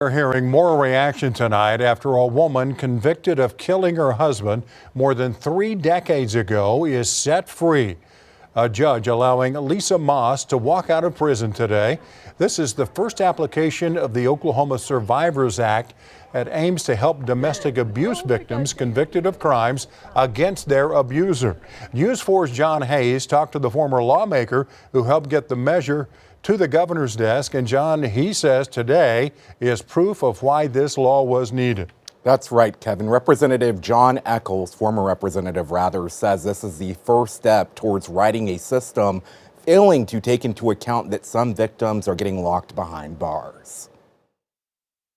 We're hearing more reaction tonight after a woman convicted of killing her husband more than 3 decades ago is set free. A judge allowing Lisa Moss to walk out of prison today. This is the first application of the Oklahoma Survivors Act that aims to help domestic abuse victims convicted of crimes against their abuser. News 4's John Hayes talked to the former lawmaker who helped get the measure to the governor's desk. And John, he says today is proof of why this law was needed. That's right, Kevin. Representative John Echols, former representative rather, says this is the first step towards writing a system failing to take into account that some victims are getting locked behind bars.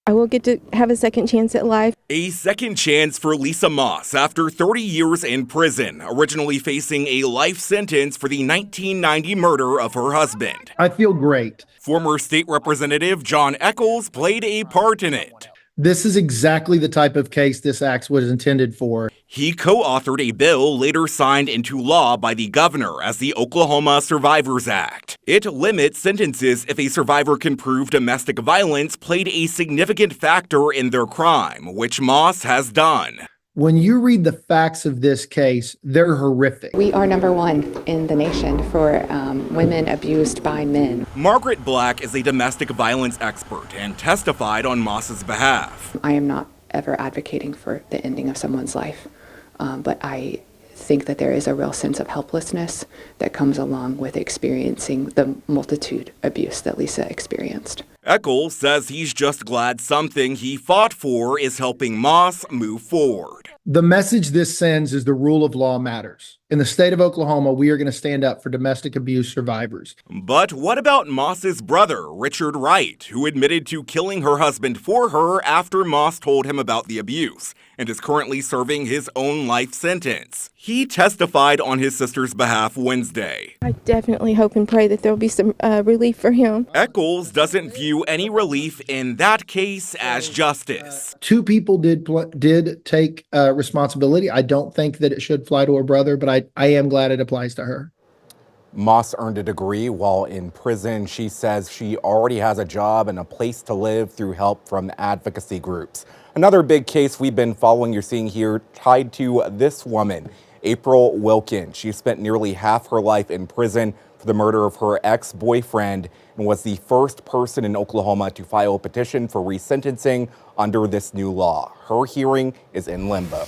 I will get to have a second chance at life. A second chance for Lisa Moss after 30 years in prison, originally facing a life sentence for the 1990 murder of her husband. I feel great. Former state representative John Echols played a part in it. This is exactly the type of case this act was intended for. He co-authored a bill later signed into law by the governor as the Oklahoma Survivors Act. It limits sentences if a survivor can prove domestic violence played a significant factor in their crime, which Moss has done. When you read the facts of this case, they're horrific. We are #1 in the nation for women abused by men. Margaret Black is a domestic violence expert and testified on Moss's behalf. I am not ever advocating for the ending of someone's life, but I think that there is a real sense of helplessness that comes along with experiencing the multitude abuse that Lisa experienced. Echols says he's just glad something he fought for is helping Moss move forward. The message this sends is the rule of law matters. In the state of Oklahoma, we are going to stand up for domestic abuse survivors. But what about Moss's brother, Richard Wright, who admitted to killing her husband for her after Moss told him about the abuse and is currently serving his own life sentence? He testified on his sister's behalf Wednesday. I definitely hope and pray that there will be some relief for him. Echols doesn't view any relief in that case as justice. 2 people did take responsibility. I don't think that it should fly to her brother, but I am glad it applies to her. Moss earned a degree while in prison. She says she already has a job and a place to live through help from advocacy groups. Another big case we've been following, you're seeing here, tied to this woman, April Wilkins. She spent nearly half her life in prison for the murder of her ex-boyfriend and was the first person in Oklahoma to file a petition for resentencing under this new law. Her hearing is in limbo.